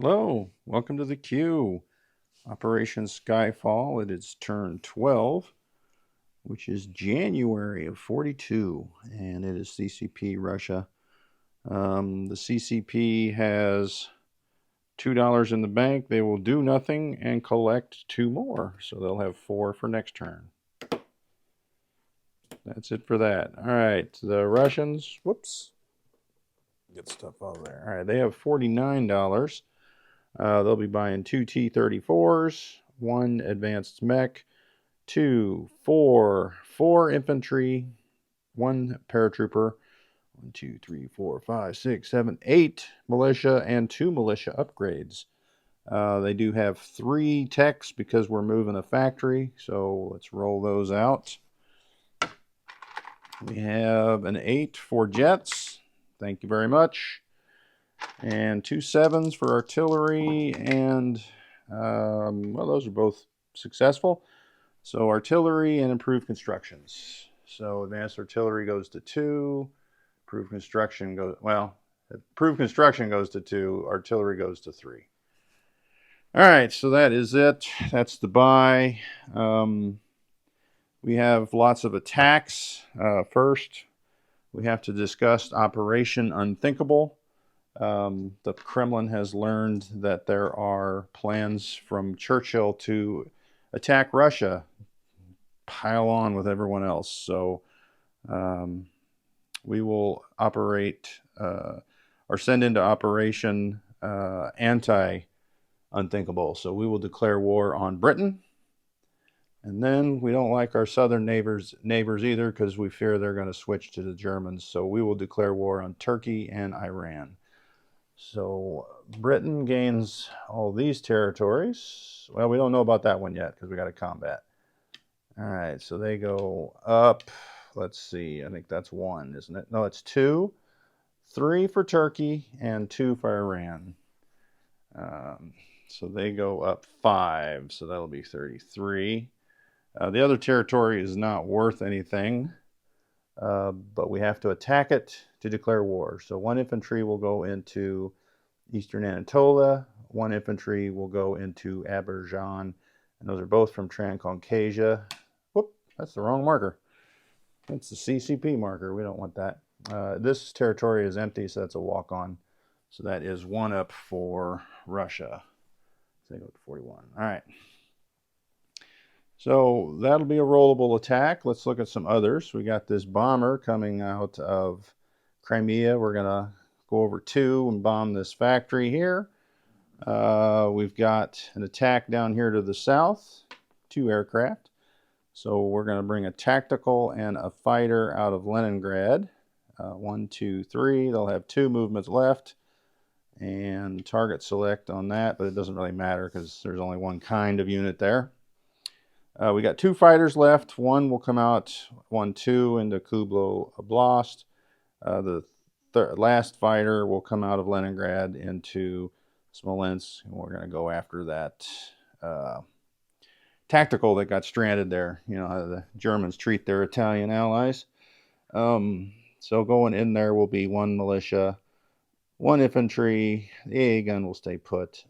Hello, welcome to the queue. Operation Skyfall. It is turn 12, which is January of 42, and it is CCP Russia. The CCP has $2 in the bank. They will do nothing and collect two more, so they'll have four for next turn. That's it for that. All right, the Russians, whoops, get stuff out of there. All right, they have $49. They'll be buying two T-34s, one advanced mech, four infantry, one paratrooper, 8 militia, and two militia upgrades. They do have three techs because we're moving a factory, so let's roll those out. We have an 8 for jets. Thank you very much. And two 7s for artillery, and well, those are both successful. So artillery and improved constructions. So advanced artillery goes to 2. Improved construction goes, well, improved construction goes to 2. Artillery goes to 3. All right, so that is it. That's the buy. We have lots of attacks. First, we have to discuss Operation Unthinkable. The Kremlin has learned that there are plans from Churchill to attack Russia, pile on with everyone else. So we will operate or send into Operation Anti-Unthinkable. So we will declare war on Britain. And then we don't like our southern neighbors either because we fear they're going to switch to the Germans. So we will declare war on Turkey and Iran. So Britain gains all these territories. Well, we don't know about that one yet because we got to combat. All right, so they go up. Let's see. I think that's 1, isn't it? No, it's 2. 3 for Turkey and 2 for Iran. So they go up 5. So that'll be 33. The other territory is not worth anything, but we have to attack it to declare war. So 1 infantry will go into Eastern Anatolia, 1 infantry will go into Azerbaijan, and those are both from Transcaucasia. Whoop, that's the wrong marker. That's the CCP marker. We don't want that. This territory is empty, so that's a walk-on. So that is 1 up for Russia. So they go to 41. All right. So that'll be a rollable attack. Let's look at some others. We got this bomber coming out of Crimea. We're going to go over 2 and bomb this factory here. We've got an attack down here to the south, 2 aircraft. So we're going to bring a tactical and a fighter out of Leningrad. 1, 2, 3. They'll have 2 movements left. And target select on that, but it doesn't really matter because there's only 1 kind of unit there. We got 2 fighters left. 1 will come out 1-2 into Kublo Oblast. The last fighter will come out of Leningrad into Smolensk, and we're going to go after that tactical that got stranded there. You know how the Germans treat their Italian allies. So going in there will be 1 militia, 1 infantry. The AA gun will stay put.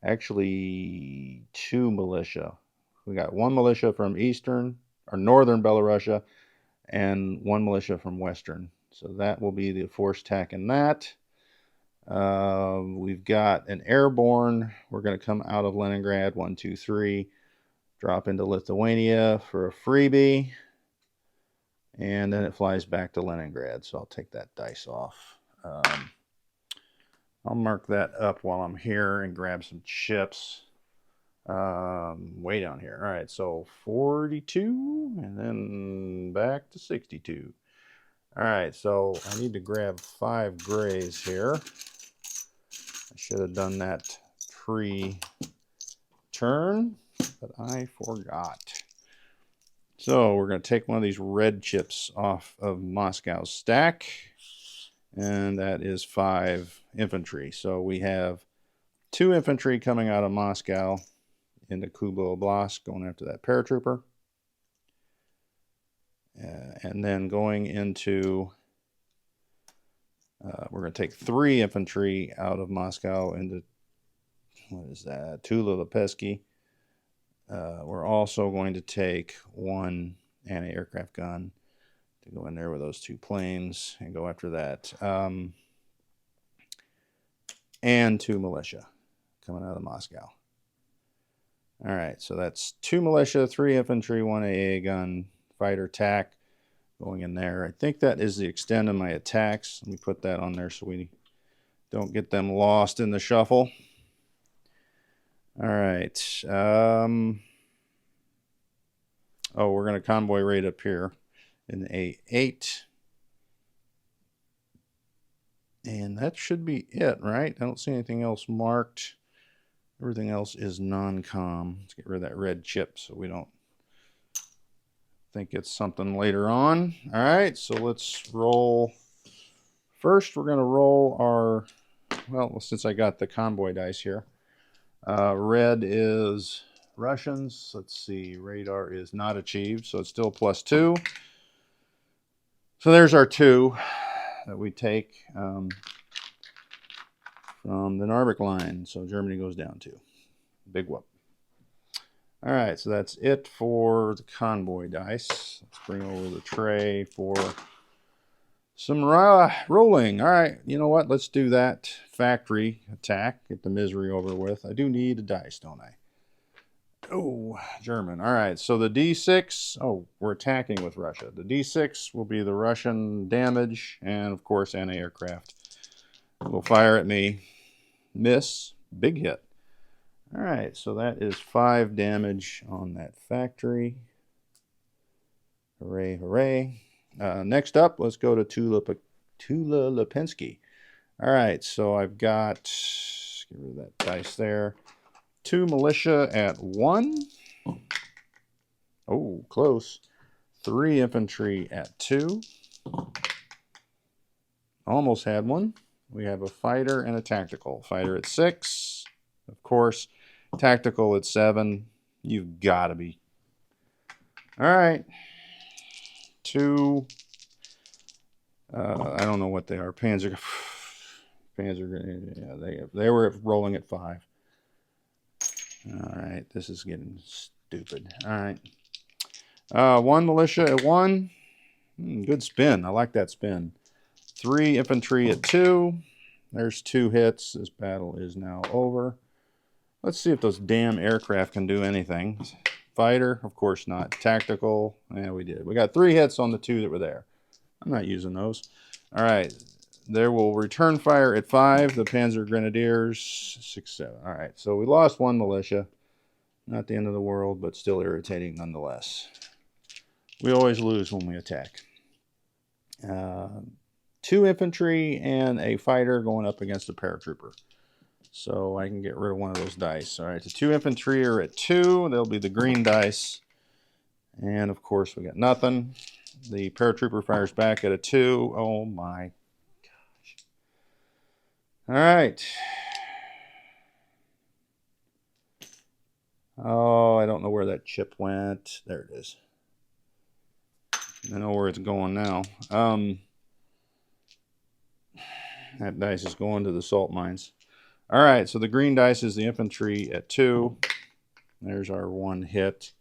Actually, 2 militia. We got 1 militia from eastern or northern Belarusia and 1 militia from western. So that will be the force attack in that. We've got an airborne. We're going to come out of Leningrad, 1, 2, 3, drop into Lithuania for a freebie, and then it flies back to Leningrad. So I'll take that dice off. I'll mark that up while I'm here and grab some chips. Way down here. All right, so 42 and then back to 62. All right, so I need to grab 5 grays here. I should have done that pre-turn, but I forgot. So we're going to take one of these red chips off of Moscow's stack, and that is 5 infantry. So we have 2 infantry coming out of Moscow into Kublo Oblast, going after that paratrooper. And then going into We're going to take 3 infantry out of Moscow into, what is that, Tula-Lepesky. We're also going to take 1 anti-aircraft gun to go in there with those 2 planes and go after that. And 2 militia coming out of Moscow. All right, so that's 2 militia, 3 infantry, 1 AA gun, fighter TAC going in there. I think that is the extent of my attacks. Let me put that on there so we don't get them lost in the shuffle. All right. Oh, we're going to convoy right up here in the A8. And that should be it, right? I don't see anything else marked. Everything else is non-com. Let's get rid of that red chip so we don't think it's something later on. All right, so let's roll. First, we're going to roll our, well, since I got the convoy dice here. Red is Russians. Let's see, radar is not achieved, so it's still +2. So there's our 2 that we take from the Narvik line. So Germany goes down 2. Big whoop. All right, so that's it for the convoy dice. Let's bring over the tray for some rolling. All right, you know what? Let's do that factory attack. Get the misery over with. I do need a dice, don't I? Oh, German. All right, so the D6. Oh, we're attacking with Russia. The D6 will be the Russian damage, and of course, anti-aircraft will fire at me. Miss. Big hit. All right, so that is 5 damage on that factory. Hooray, hooray. Next up, let's go to Tula-Lepesky. All right, so I've got, get rid of that dice there, 2 militia at 1. Oh, close. 3 infantry at 2. Almost had one. We have a fighter and a tactical. Fighter at 6. Of course, tactical at 7. You've got to be. All right. 2. I don't know what they are. Panzer. Yeah, they were rolling at 5. All right, this is getting stupid. All right. 1 militia at 1. Good spin. I like that spin. 3 infantry at 2. There's 2 hits. This battle is now over. Let's see if those damn aircraft can do anything. Fighter, of course not. Tactical, yeah, we did. We got 3 hits on the 2 that were there. I'm not using those. All right, there will return fire at 5. The Panzer Grenadiers, 6, 7. All right, so we lost 1 militia. Not the end of the world, but still irritating nonetheless. We always lose when we attack. 2 infantry and a fighter going up against a paratrooper. So I can get rid of one of those dice. All right, the 2 infantry are at 2. They'll be the green dice. And, of course, we got nothing. The paratrooper fires back at a 2. Oh, my gosh. All right. Oh, I don't know where that chip went. There it is. I know where it's going now. That dice is going to the salt mines. All right, so the green dice is the infantry at 2. There's our 1 hit.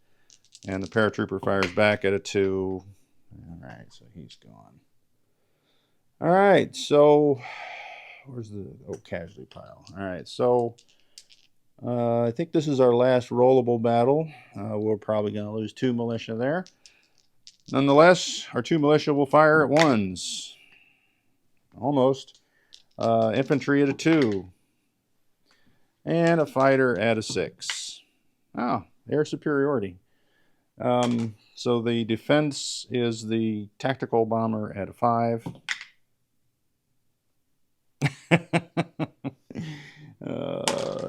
And the paratrooper fires back at a 2. All right, so he's gone. All right, so where's the casualty pile? All right, so I think this is our last rollable battle. We're probably going to lose 2 militia there. Nonetheless, our 2 militia will fire at 1s. Almost. Infantry at a 2. And a fighter at a 6. Oh, air superiority. So the defense is the tactical bomber at a 5.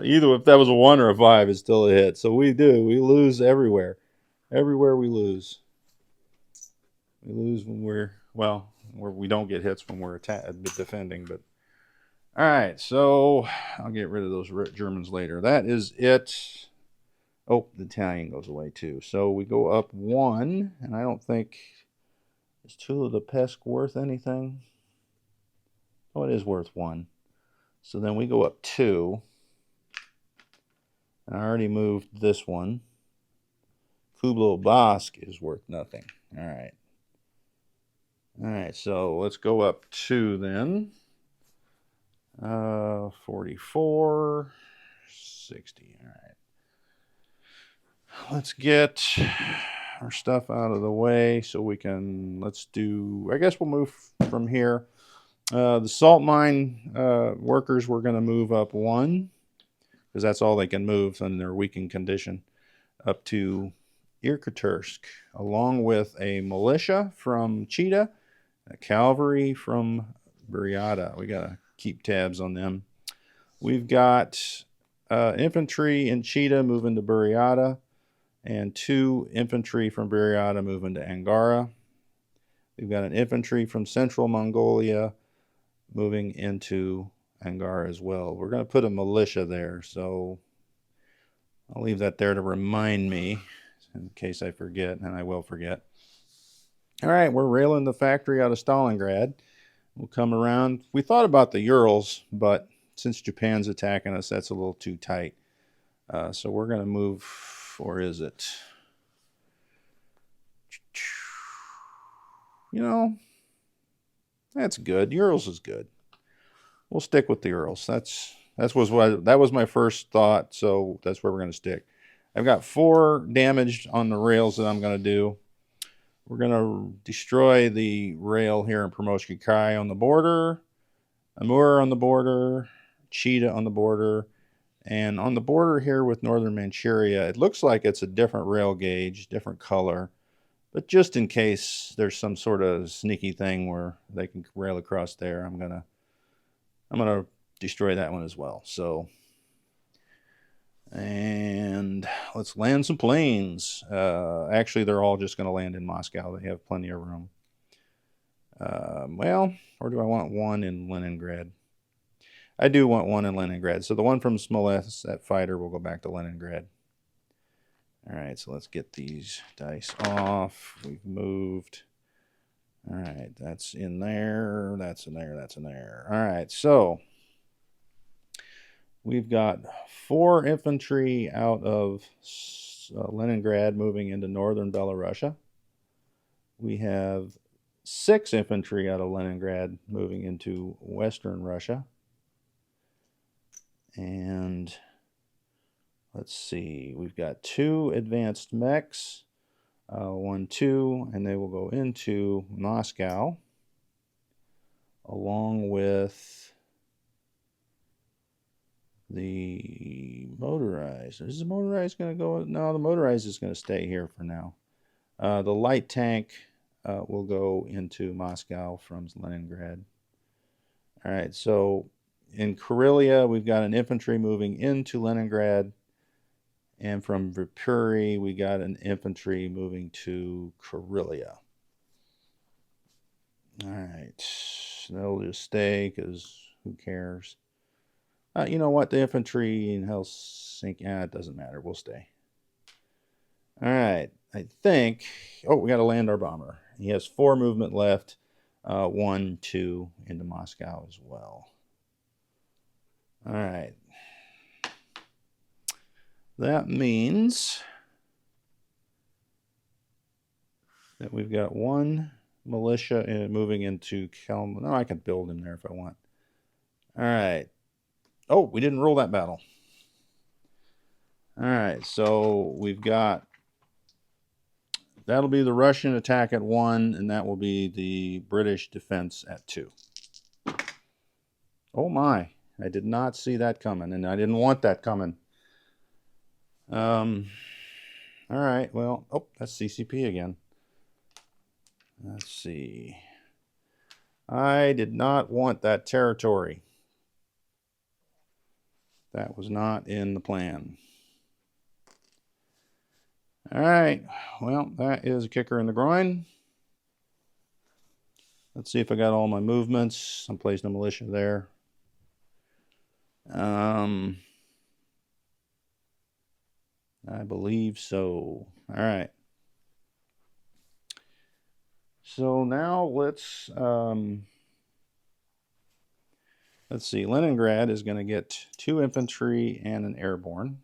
Either if that was a 1 or a 5, it's still a hit. So we lose everywhere. Everywhere we lose. We lose when we don't get hits when we're defending. But all right, so I'll get rid of those Germans later. That is it. Oh, the Italian goes away too. So we go up 1, and I don't think is Tula-Lepesky worth anything. Oh, it is worth 1. So then we go up 2. And I already moved this one. Kublo Bosk is worth nothing. All right. All right, so let's go up 2 then. 44, 60. All right. Let's get our stuff out of the way so we can, let's do, I guess we'll move from here. The salt mine workers, we're going to move up 1 because that's all they can move in their weakened condition, up to Irkutsk, along with a militia from Cheetah, a cavalry from Buryata. We got to keep tabs on them. We've got infantry in Cheetah moving to Buryata, and 2 infantry from Buryata moving to Angara. We've got an infantry from Central Mongolia moving into Angara as well. We're going to put a militia there, so I'll leave that there to remind me in case I forget, and I will forget. All right, we're railing the factory out of Stalingrad. We'll come around. We thought about the Urals, but since Japan's attacking us, that's a little too tight. So we're going to move, or is it? You know, that's good. Urals is good. We'll stick with the Urals. That was my first thought, so that's where we're going to stick. I've got 4 damaged on the rails that I'm going to do. We're going to destroy the rail here in Promoshki Kai on the border, Amur on the border, Cheetah on the border, and on the border here with Northern Manchuria, it looks like it's a different rail gauge, different color, but just in case there's some sort of sneaky thing where they can rail across there, I'm gonna destroy that one as well. So, and let's land some planes. Actually, they're all just going to land in Moscow. They have plenty of room. Well, or do I want 1 in Leningrad? I do want 1 in Leningrad. So the one from Smolensk, that fighter, will go back to Leningrad. All right, so let's get these dice off. We've moved. All right, that's in there. That's in there. That's in there. All right, so we've got 4 infantry out of Leningrad moving into northern Belarusia. We have 6 infantry out of Leningrad moving into western Russia. And let's see, we've got 2 advanced mechs, 1, 2, and they will go into Moscow along with the motorized. Is the motorized going to go? No, the motorized is going to stay here for now. The light tank will go into Moscow from Leningrad. All right, so in Karelia, we've got an infantry moving into Leningrad. And from Vipuri, we got an infantry moving to Karelia. All right, they'll just stay because who cares? You know what? The infantry in Helsinki, it doesn't matter. We'll stay. All right. I think, oh, we got to land our bomber. He has 4 movement left. 1, 2 into Moscow as well. All right. That means that we've got 1 militia moving into Kelm. No, I can build him there if I want. All right. Oh, we didn't roll that battle. All right, so we've got, that'll be the Russian attack at 1, and that will be the British defense at 2. Oh my, I did not see that coming, and I didn't want that coming. All right, well, oh, that's CCP again. Let's see. I did not want that territory. That was not in the plan. All right, well, that is a kicker in the groin. Let's see if I got all my movements. I'm placing a militia there. I believe so. All right. So now let's Let's see, Leningrad is going to get 2 infantry and an airborne.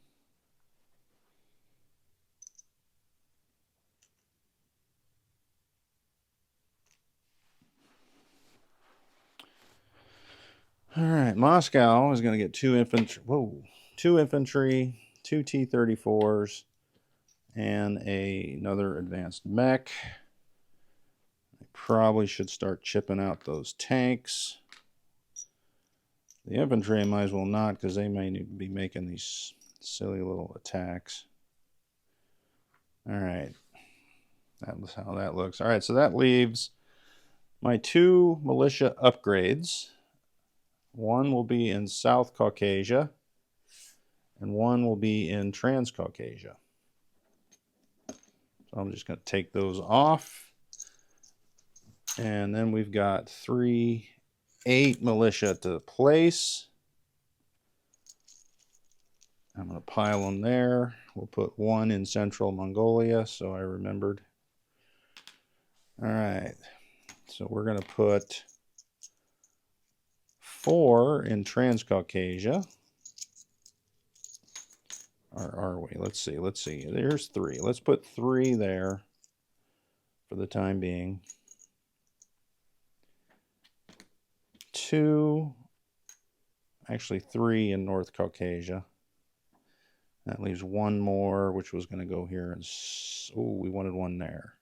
All right, Moscow is going to get 2 infantry. Whoa, 2 infantry, 2 T-34s, and another advanced mech. I probably should start chipping out those tanks. The infantry I might as well not, because they may be making these silly little attacks. All right, that's how that looks. All right, so that leaves my 2 militia upgrades. One will be in South Caucasia, and one will be in Transcaucasia. So I'm just going to take those off. And then we've got 8 militia to place. I'm going to pile them there. We'll put 1 in Central Mongolia, so I remembered. All right, so we're going to put 4 in Transcaucasia. Or are we? Let's see. There's 3. Let's put 3 there for the time being. 2, actually 3 in North Caucasia. That leaves 1 more, which was going to go here. And oh, we wanted 1 there.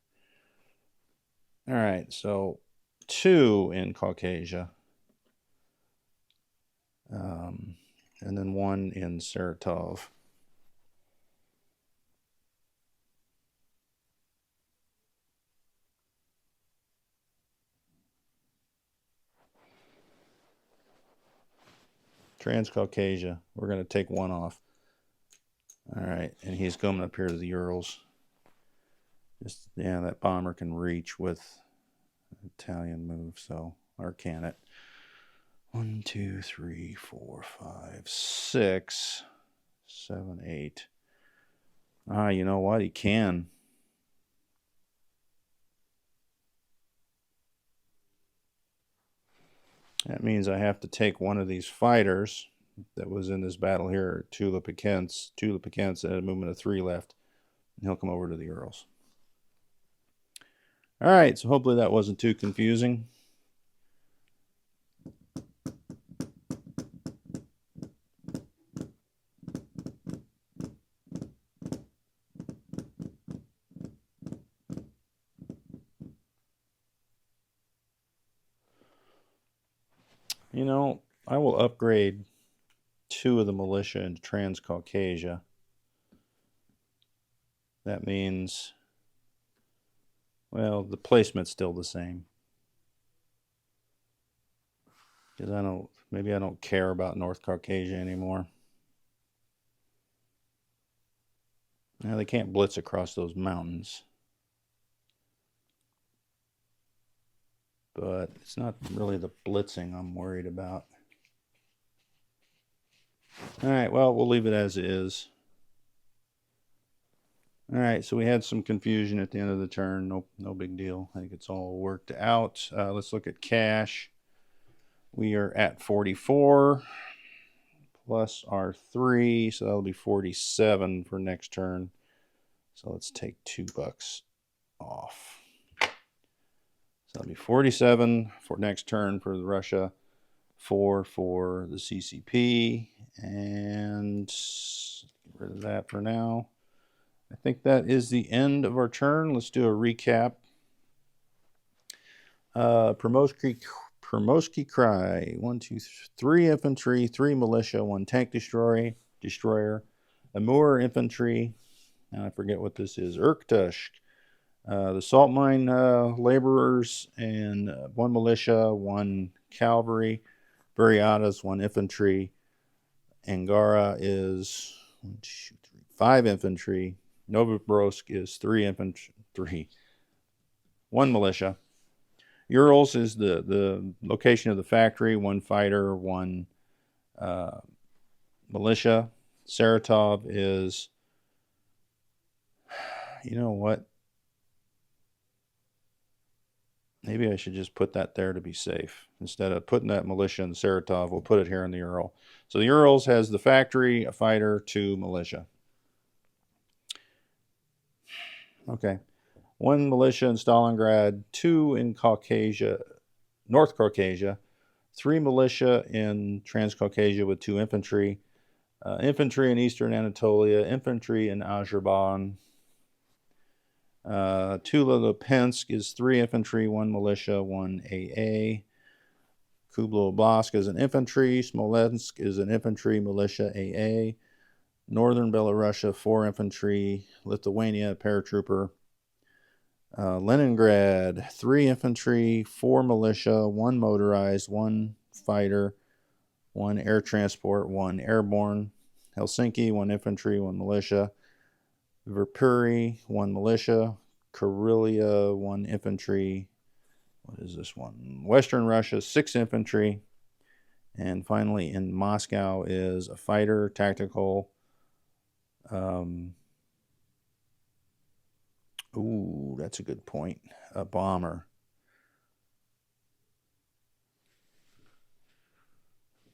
All right, so 2 in Caucasia. And then 1 in Saratov. Transcaucasia. We're going to take 1 off. All right, and he's coming up here to the Urals. Just, yeah, that bomber can reach with Italian move, so, or can it? 1, 2, 3, 4, 5, 6, 7, 8. Ah, you know what? He can. That means I have to take one of these fighters that was in this battle here, Tula-Pekens, at a movement of 3 left, and he'll come over to the Urals. All right, so hopefully that wasn't too confusing. You know, I will upgrade 2 of the militia into Transcaucasia. That means, well, the placement's still the same. Because maybe I don't care about North Caucasia anymore. Now they can't blitz across those mountains. But it's not really the blitzing I'm worried about. All right, well, we'll leave it as it is. All right, so we had some confusion at the end of the turn. No big deal. I think it's all worked out. Let's look at cash. We are at 44 plus our 3, so that'll be 47 for next turn. So let's take $2 off. So that'll be 47 for next turn for Russia, 4 for the CCP, and get rid of that for now. I think that is the end of our turn. Let's do a recap. Primorsky Krai, 1, 2, 3 infantry, 3 militia, 1 tank destroyer, Amur infantry. Now I forget what this is. Irkutsk, the salt mine laborers, and 1 militia, 1 cavalry. Buryatas, 1 infantry. Angara is 1, 2, 3, 5 infantry. Novorossiysk is 3 infantry, 1 militia. Urals is the location of the factory, 1 fighter, 1 militia. Saratov is, you know what? Maybe I should just put that there to be safe. Instead of putting that militia in Saratov, we'll put it here in the Ural. So the Urals has the factory, a fighter, 2 militia. Okay. 1 militia in Stalingrad, 2 in Caucasia, North Caucasia, 3 militia in Transcaucasia with 2 infantry, infantry in Eastern Anatolia, infantry in Azerbaijan. Tula-Lupensk is 3 infantry, 1 militia, 1 AA. Kubla Oblast is an infantry. Smolensk is an infantry, militia, AA. Northern Belarusia, 4 infantry. Lithuania, paratrooper. Leningrad, 3 infantry, 4 militia, 1 motorized, 1 fighter, 1 air transport, 1 airborne. Helsinki, 1 infantry, 1 militia. Viipuri, 1 militia. Karelia, 1 infantry. What is this one? Western Russia, 6 infantry. And finally, in Moscow is a fighter, tactical. Ooh, that's a good point. A bomber.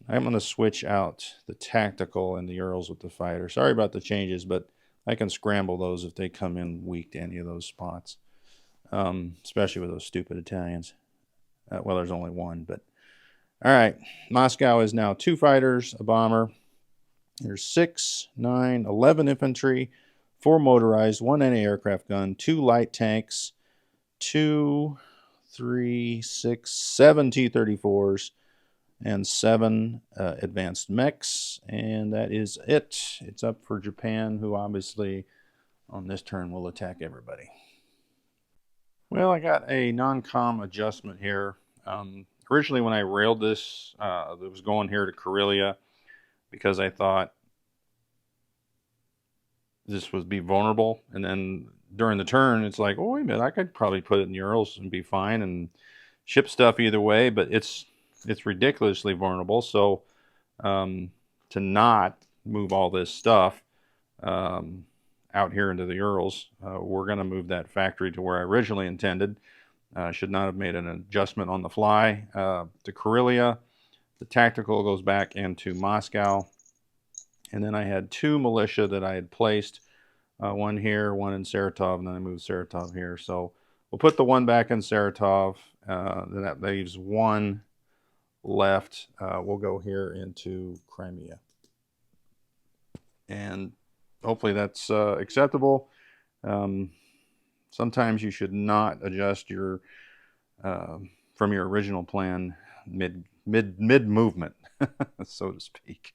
I'm going to switch out the tactical and the Urals with the fighter. Sorry about the changes, but I can scramble those if they come in weak to any of those spots, especially with those stupid Italians. Well, there's only 1, but all right. Moscow is now 2 fighters, a bomber. There's 6, 9, 11 infantry, 4 motorized, 1 anti-aircraft gun, 2 light tanks, 2, 3, 6, 7 T-34s, and 7 advanced mechs. And that is it. It's up for Japan, who obviously on this turn will attack everybody. Well, I got a non-com adjustment here. Originally, when I railed this, it was going here to Karelia because I thought this would be vulnerable. And then during the turn, it's like, oh, wait a minute, I could probably put it in the Urals and be fine and ship stuff either way, but it's ridiculously vulnerable. So to not move all this stuff out here into the Urals, we're going to move that factory to where I originally intended. Should not have made an adjustment on the fly. To Karelia, the tactical goes back into Moscow. And then I had 2 militia that I had placed, 1 here, 1 in Saratov, and then I moved Saratov here. So we'll put the 1 back in Saratov. Then that leaves 1 left. We'll go here into Crimea. And hopefully that's acceptable. Sometimes you should not adjust your from your original plan mid movement, so to speak.